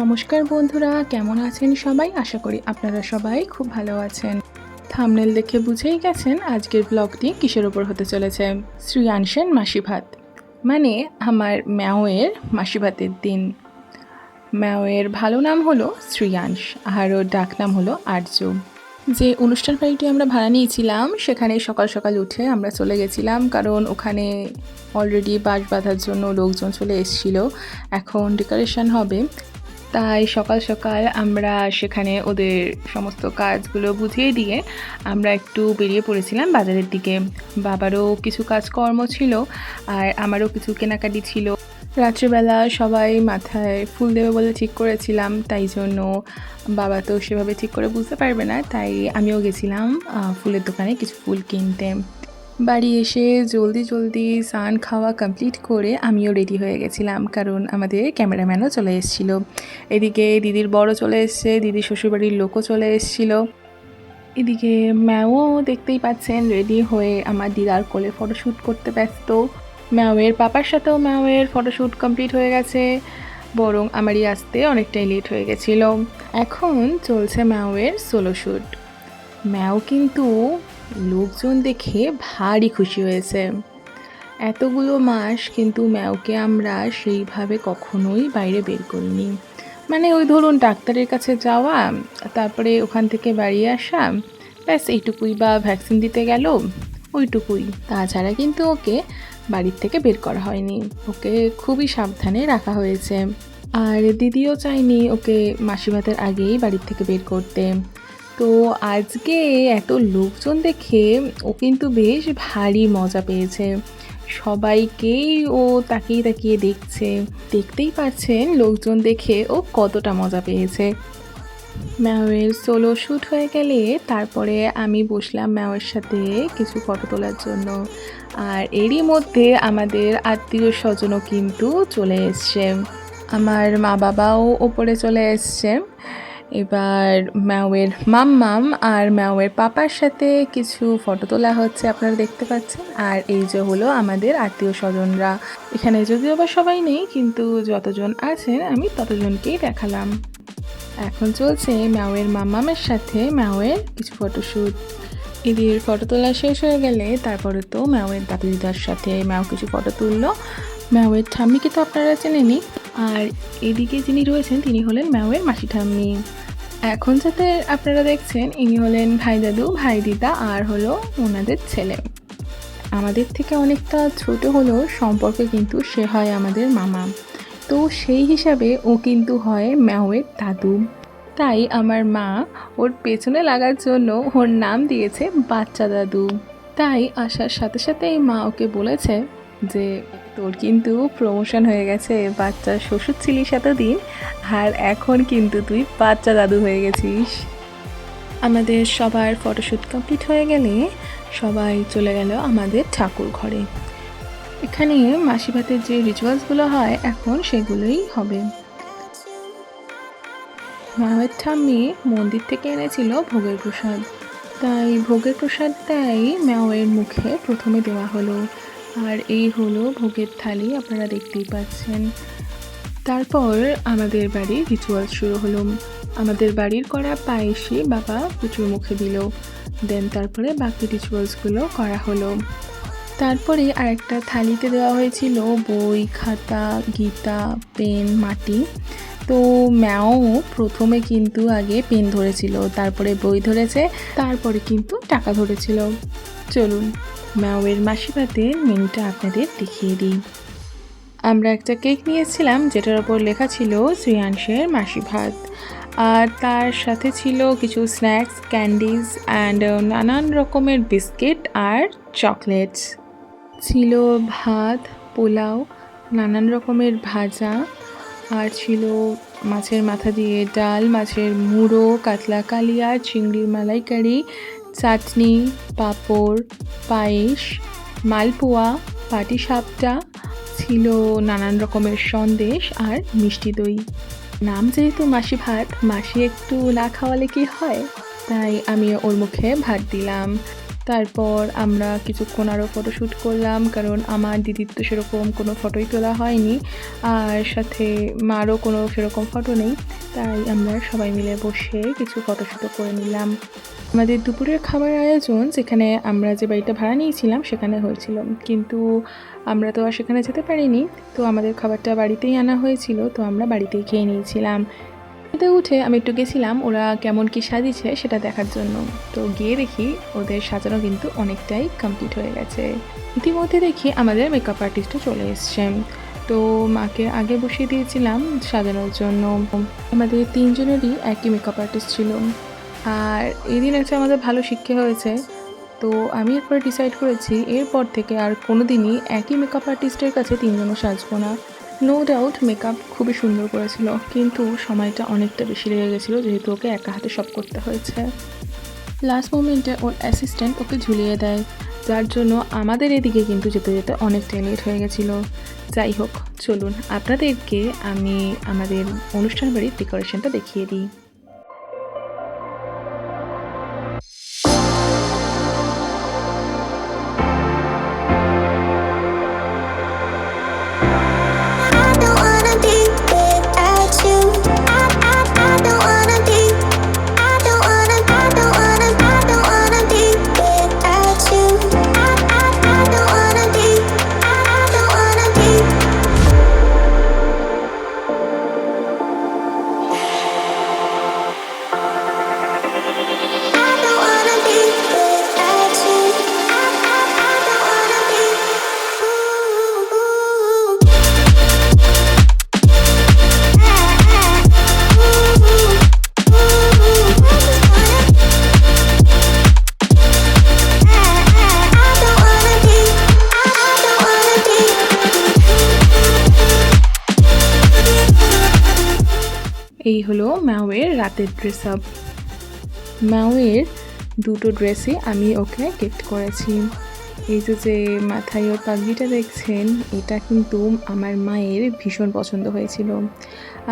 নমস্কার বন্ধুরা, কেমন আছেন সবাই? আশা করি আপনারা সবাই খুব ভালো আছেন। থাম্বনেল দেখে বুঝেই গেছেন আজকের ব্লগটি কিসের ওপর হতে চলেছে। শ্রেয়াংশের মাসি ভাত, মানে আমার ম্যাওয়ের মাসি ভাতের দিন। ম্যাওয়ের ভালো নাম হলো শ্রেয়াংশ আর ওর ডাক নাম হলো আর্য। যে অনুষ্ঠান বাড়িটি আমরা ভাড়া নিয়েছিলাম সেখানে সকাল সকাল উঠে আমরা চলে গেছিলাম, কারণ ওখানে অলরেডি বাঁশ বাঁধার জন্য লোকজন চলে এসেছিল, এখন ডেকোরেশন হবে। তাই সকাল সকাল আমরা সেখানে ওদের সমস্ত কাজগুলো বুঝিয়ে দিয়ে আমরা একটু বেরিয়ে পড়েছিলাম বাজারের দিকে। বাবারও কিছু কাজকর্ম ছিল আর আমারও কিছু কেনাকাটি ছিল। রাত্রিবেলা সবাই মাথায় ফুল দেবে বলে ঠিক করেছিলাম, তাই জন্য বাবা তো সেভাবে ঠিক করে বুঝতে পারবে না, তাই আমিও গেছিলাম ফুলের দোকানে কিছু ফুল কিনতে। বাড়ি এসে জলদি জলদি স্নান খাওয়া কমপ্লিট করে আমিও রেডি হয়ে গেছিলাম, কারণ আমাদের ক্যামেরাম্যানও চলে এসেছিলো। এদিকে দিদির বড় চলে এসছে, দিদির শ্বশুরবাড়ির লোকও চলে এসেছিলো। এদিকে ম্যাও দেখতেই পাচ্ছেন রেডি হয়ে আমার দিদার কোলে ফটোশ্যুট করতে ব্যস্ত। ম্যাওয়ের পাপার সাথেও ম্যাওয়ের ফটোশ্যুট কমপ্লিট হয়ে গেছে, বরং আমারই আসতে অনেকটাই লেট হয়ে গেছিলো। এখন চলছে ম্যাওয়ের সোলো শ্যুট। ম্যাও কিন্তু লোকজন দেখে ভারী খুশি হয়েছে। এতগুলো মাস কিন্তু ম্যাওকে আমরা সেইভাবে কখনোই বাইরে বের করিনি, মানে ওই ধরুন ডাক্তারের কাছে যাওয়া, তারপরে ওখান থেকে বাড়ি আসা, ব্যাস এইটুকুই, বা ভ্যাকসিন দিতে গেল, ওইটুকুই। তাছাড়া কিন্তু ওকে বাড়ির থেকে বের করা হয়নি, ওকে খুবই সাবধানে রাখা হয়েছে। আর দিদিও চায়নি ওকে মাসি ভাতের আগেই বাড়ির থেকে বের করতে। তো আজকে এত লোকজন দেখে ও কিন্তু বেশ ভারী মজা পেয়েছে। সবাইকেই ও তাকিয়ে তাকিয়ে দেখছে, দেখতেই পাচ্ছেন লোকজন দেখে ও কতটা মজা পেয়েছে। ম্যাওয়ের সোলো শ্যুট হয়ে গেলে তারপরে আমি বসলাম ম্যাওয়ের সাথে কিছু ফটো তোলার জন্য। আর এরই মধ্যে আমাদের আত্মীয় স্বজনও কিন্তু চলে এসছে, আমার মা বাবাও ওপরে চলে এসছে। এবার ম্যাওয়ের মাম্মাম আর ম্যাওয়ের পাপার সাথে কিছু ফটো তোলা হচ্ছে, আপনারা দেখতে পাচ্ছেন। আর এই যে হলো আমাদের আত্মীয় স্বজনরা, এখানে যদিও বা সবাই নেই, কিন্তু যতজন আছেন আমি ততজনকেই দেখালাম। এখন চলছে ম্যাওয়ের মাম্মামের সাথে ম্যাওয়ের কিছু ফটোশ্যুট। এদের ফটো তোলা শেষ হয়ে গেলে তারপরে তো ম্যাওয়ের দাদু দিদার সাথে ম্যাও কিছু ফটো তুললো। ম্যাওয়ের ঠাম্মিকে তো আপনারা চেনেনই, আর এদিকে যিনি রয়েছেন তিনি হলেন ম্যাওয়ের মাসি ঠাম্মি। এখন যাতে আপনারা দেখছেন ইনি হলেন ভাই দাদু, ভাই দিদা, আর হলো ওনাদের ছেলে। আমাদের থেকে অনেকটা ছোট হলেও সম্পর্কে কিন্তু সে হয় আমাদের মামা, তো সেই হিসাবে ও কিন্তু হয় ম্যাওয়ের দাদু। তাই আমার মা ওর পেছনে লাগার জন্য ওর নাম দিয়েছে বাচ্চা দাদু। তাই আসার সাথে সাথেই মা ওকে বলেছে যে তোর কিন্তু প্রমোশন হয়ে গেছে, বাচ্চা শ্বশুর ছিলিস এতদিন, আর এখন কিন্তু তুই বাচ্চা দাদু হয়ে গেছিস। আমাদের সবার ফটোশ্যুট কমপ্লিট হয়ে গেলে সবাই চলে গেল আমাদের ঠাকুর ঘরে। এখানে মাসি ভাতের যে রিচুয়ালসগুলো হয় এখন সেগুলোই হবে। মায়ের ঠাম্মি মন্দির থেকে এনেছিল ভোগের প্রসাদ, তাই ভোগের প্রসাদটাই ম্যাওয়ের মুখে প্রথমে দেওয়া হলো। আর এই হলো ভোগের থালি, আপনারা দেখতেই পাচ্ছেন। তারপর আমাদের বাড়ির রিচুয়াল শুরু হলো। আমাদের বাড়ির করা পায়েসই বাবা পুচুর মুখে দিল, দেন তারপরে বাকি রিচুয়ালসগুলো করা হলো। তারপরে আরেকটা থালিতে দেওয়া হয়েছিল বই, খাতা, গীতা, পেন, মাটি। তো ম্যাও প্রথমে কিন্তু আগে পেন ধরেছিল, তারপরে বই ধরেছে, তারপরে কিন্তু টাকা ধরেছিল। চলুন ম্যাওয়ের মাসি ভাতের মেনুটা আপনাদের দেখিয়ে দিই। আমরা একটা কেক নিয়েছিলাম যেটার ওপর লেখা ছিল শ্রেয়াংশের মাসি ভাত, আর তার সাথে ছিল কিছু স্ন্যাক্স, ক্যান্ডিজ অ্যান্ড নানান রকমের বিস্কিট আর চকলেটস। ছিল ভাত, পোলাও, নানান রকমের ভাজা, আর ছিল মাছের মাথা দিয়ে ডাল, মাছের মুড়ো, কাতলা কালিয়া, চিংড়ির মালাইকারি, চাটনি, পাঁপড়, পায়েস, মালপোয়া, পাটিসাপটা, ছিল নানান রকমের সন্দেশ আর মিষ্টি দই। নাম যেহেতু মাসি ভাত, মাসি একটু না খাওয়ালে কি হয়, তাই আমি ওর মুখে ভাত দিলাম। তারপর আমরা কিছুক্ষণ আরও ফটোশ্যুট করলাম, কারণ আমার দিদির তো সেরকম কোনো ফটোই তোলা হয়নি, আর সাথে মারও কোনো সেরকম ফটো নেই, তাই আমরা সবাই মিলে বসে কিছু ফটোশ্যুটও করে নিলাম। আমাদের দুপুরের খাবার আয়োজন যেখানে আমরা যে বাড়িটা ভাড়া নিয়েছিলাম সেখানে হয়েছিল, কিন্তু আমরা তো আর সেখানে যেতে পারিনি, তো আমাদের খাবারটা বাড়িতেই আনা হয়েছিল, তো আমরা বাড়িতেই খেয়ে নিয়েছিলাম। এতে উঠে আমি একটু গেছিলাম ওরা কেমন কি সাজিয়েছে সেটা দেখার জন্য, তো গিয়ে দেখি ওদের সাজানো কিন্তু অনেকটাই কমপ্লিট হয়ে গেছে। ইতিমধ্যে দেখি আমাদের মেকআপ আর্টিস্টও চলে এসছেন, তো মাকে আগে বসিয়ে দিয়েছিলাম সাজানোর জন্য। আমাদের তিনজনেরই একই মেকআপ আর্টিস্ট ছিল, আর এই দিন একটা আমাদের ভালো শিক্ষা হয়েছে। তো আমি এরপরে ডিসাইড করেছি এরপর থেকে আর কোনো দিনই একই মেকআপ আর্টিস্টের কাছে তিনজনও সাজবো না। নো ডাউট মেকআপ খুবই সুন্দর করেছিল, কিন্তু সময়টা অনেকটা বেশি লেগে গেছিলো যেহেতু ওকে একা হাতে সব করতে হয়েছে। লাস্ট মোমেন্টে ওর অ্যাসিস্ট্যান্ট ওকে ঝুলিয়ে দেয়, যার জন্য আমাদের এদিকে কিন্তু যেতে যেতে অনেকটাই লেট হয়ে গেছিলো। যাই হোক, চলুন আপনাদেরকে আমি আমাদের অনুষ্ঠান বাড়ির ডেকোরেশনটা দেখিয়ে দিই। এই হলো ম্যাওয়ের রাতের ড্রেস আপ। ম্যাওয়ের দুটো ড্রেসই আমি ওকে গিফট করেছি। এই যে মাথায় ওর পাগড়িটা দেখছেন, এটা কিন্তু আমার মায়ের ভীষণ পছন্দ হয়েছিল।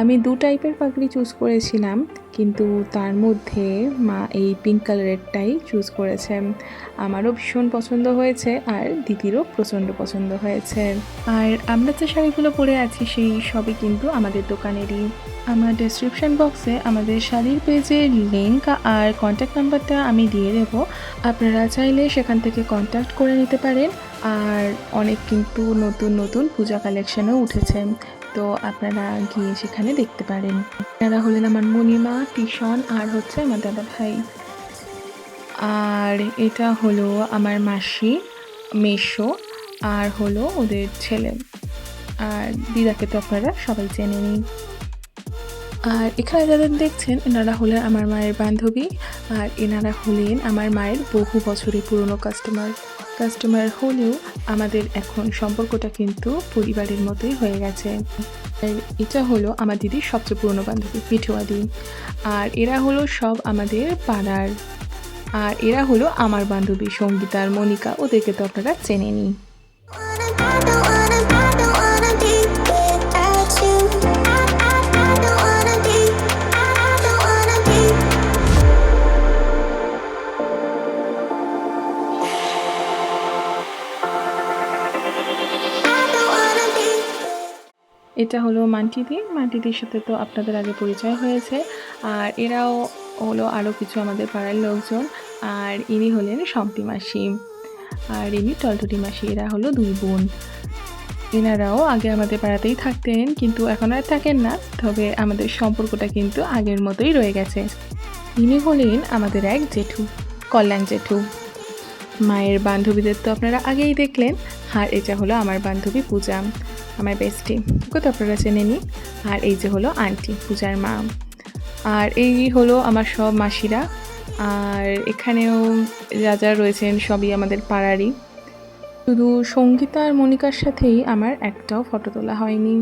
আমি দু টাইপের পাগড়ি চুজ করেছিলাম, কিন্তু তার মধ্যে মা এই পিঙ্ক কালারেরটাই চুজ করেছে। আমারও ভীষণ পছন্দ হয়েছে, আর দিদিরও প্রচণ্ড পছন্দ হয়েছে। আর আমরা যে শাড়িগুলো পরে আছি সেই সবই কিন্তু আমাদের দোকানেরই। আমার ডেসক্রিপশন বক্সে আমাদের শাড়ির পেজের লিঙ্ক আর কন্ট্যাক্ট নাম্বারটা আমি দিয়ে দেবো, আপনারা চাইলে সেখান থেকে কন্ট্যাক্ট করে নিতে পারেন। আর অনেক কিন্তু নতুন নতুন পূজা কালেকশনও উঠেছে, তো আপনারা গিয়ে সেখানে দেখতে পারেন। এরা হলেন আমার মণিমা, টিশন আর হচ্ছে আমার দাদা ভাই। আর এটা হলো আমার মাসি, মেসো, আর হলো ওদের ছেলে। আর দিদাকে তো আপনারা সবাই চেনে নিন। আর এখানে যাদের দেখছেন এনারা হলেন আমার মায়ের বান্ধবী, আর এনারা হলেন আমার মায়ের বহু বছরের পুরনো কাস্টমার হলেও আমাদের এখন সম্পর্কটা কিন্তু পরিবারের মতোই হয়ে গেছে। আর এটা হলো আমার দিদির সবচেয়ে পুরনো বান্ধবী মিঠুয়াদি। আর এরা হলো সব আমাদের পাড়ার। আর এরা হলো আমার বান্ধবী সঙ্গীতা আর মনিকা, ওদেরকে তো আপনারা চেনেনই। এটা হলো মান্টিদির সাথে তো আপনাদের আগে পরিচয় হয়েছে। আর এরাও হলো আরও কিছু আমাদের পাড়ার লোকজন। আর ইনি হলেন শম্পি মাসি, আর ইনি টলটলি মাসি। এরা হলো দুই বোন। এনারাও আগে আমাদের পাড়াতেই থাকতেন, কিন্তু এখন আর থাকেন না, তবে আমাদের সম্পর্কটা কিন্তু আগের মতোই রয়ে গেছে। ইনি হলেন আমাদের এক জেঠু, কল্যাণ জেঠু। মায়ের বান্ধবীদের তো আপনারা আগেই দেখলেন। আর এটা হলো আমার বান্ধবী পূজা, আমার বেস্টি, ওকে তো আপনারা চেনেনি। আর এই যে হলো আন্টি, পূজার মা। আর এই হলো আমার সব মাসিরা। আর এখানেও যা রয়েছেন সবই আমাদের পাড়ারই। শুধু সঙ্গীতা আর মনিকার সাথেই আমার একটাও ফটো তোলা হয়নি,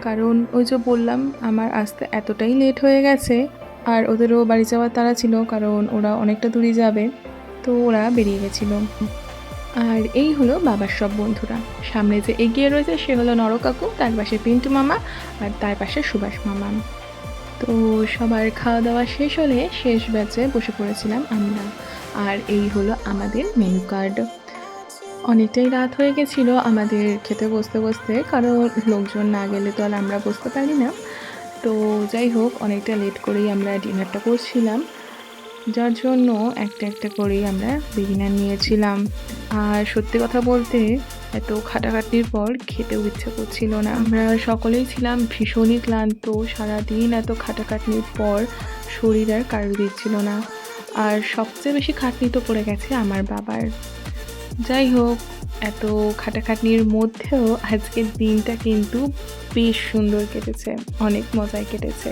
কারণ ওই যে বললাম আমার আসতে এতটাই লেট হয়ে গেছে। আর ওদেরও বাড়ি যাওয়ার তাড়া ছিল, কারণ ওরা অনেকটা দূরে যাবে, তো ওরা বেরিয়ে গেছিল। আর এই হলো বাবার সব বন্ধুরা। সামনে যে এগিয়ে রয়েছে সে হলো নরকাকু, তার পাশে পিন্টু মামা, আর তার পাশে সুভাষ মামা। তো সবার খাওয়া দাওয়া শেষ হলে শেষ ব্যাচে বসে পড়েছিলাম আমরা। আর এই হলো আমাদের মেনু কার্ড। অনেকটাই রাত হয়ে গেছিলো আমাদের খেতে বসতে, কারণ লোকজন না গেলে তো আর আমরা বসতে পারি না। তো যাই হোক, অনেকটা লেট করেই আমরা ডিনারটা করছিলাম, যার জন্য একটা করেই আমরা ডিনার নিয়েছিলাম। আর সত্যি কথা বলতে এত খাটাখাটনির পর খেতেও ইচ্ছে করছিল না। আমরা সকলেই ছিলাম ভীষণই ক্লান্ত। সারাদিন এত খাটাখাটনির পর শরীর আর কারো দিচ্ছিল না। আর সবচেয়ে বেশি খাটনি তো পড়ে গেছে আমার বাবার। যাই হোক, এত খাটাখাটনির মধ্যেও আজকের দিনটা কিন্তু বেশ সুন্দর কেটেছে, অনেক মজায় কেটেছে।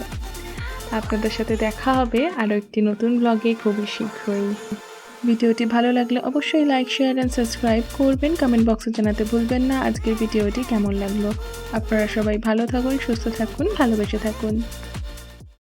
আপনাদের সাথে দেখা হবে আরও একটি নতুন ব্লগে খুবই শীঘ্রই। ভিডিওটি ভালো লাগলে অবশ্যই লাইক, শেয়ার অ্যান্ড সাবস্ক্রাইব করবেন। কমেন্ট বক্সে জানাতে ভুলবেন না আজকের ভিডিওটি কেমন লাগলো। আপনারা সবাই ভালো থাকুন, সুস্থ থাকুন, ভালোবেসে থাকুন।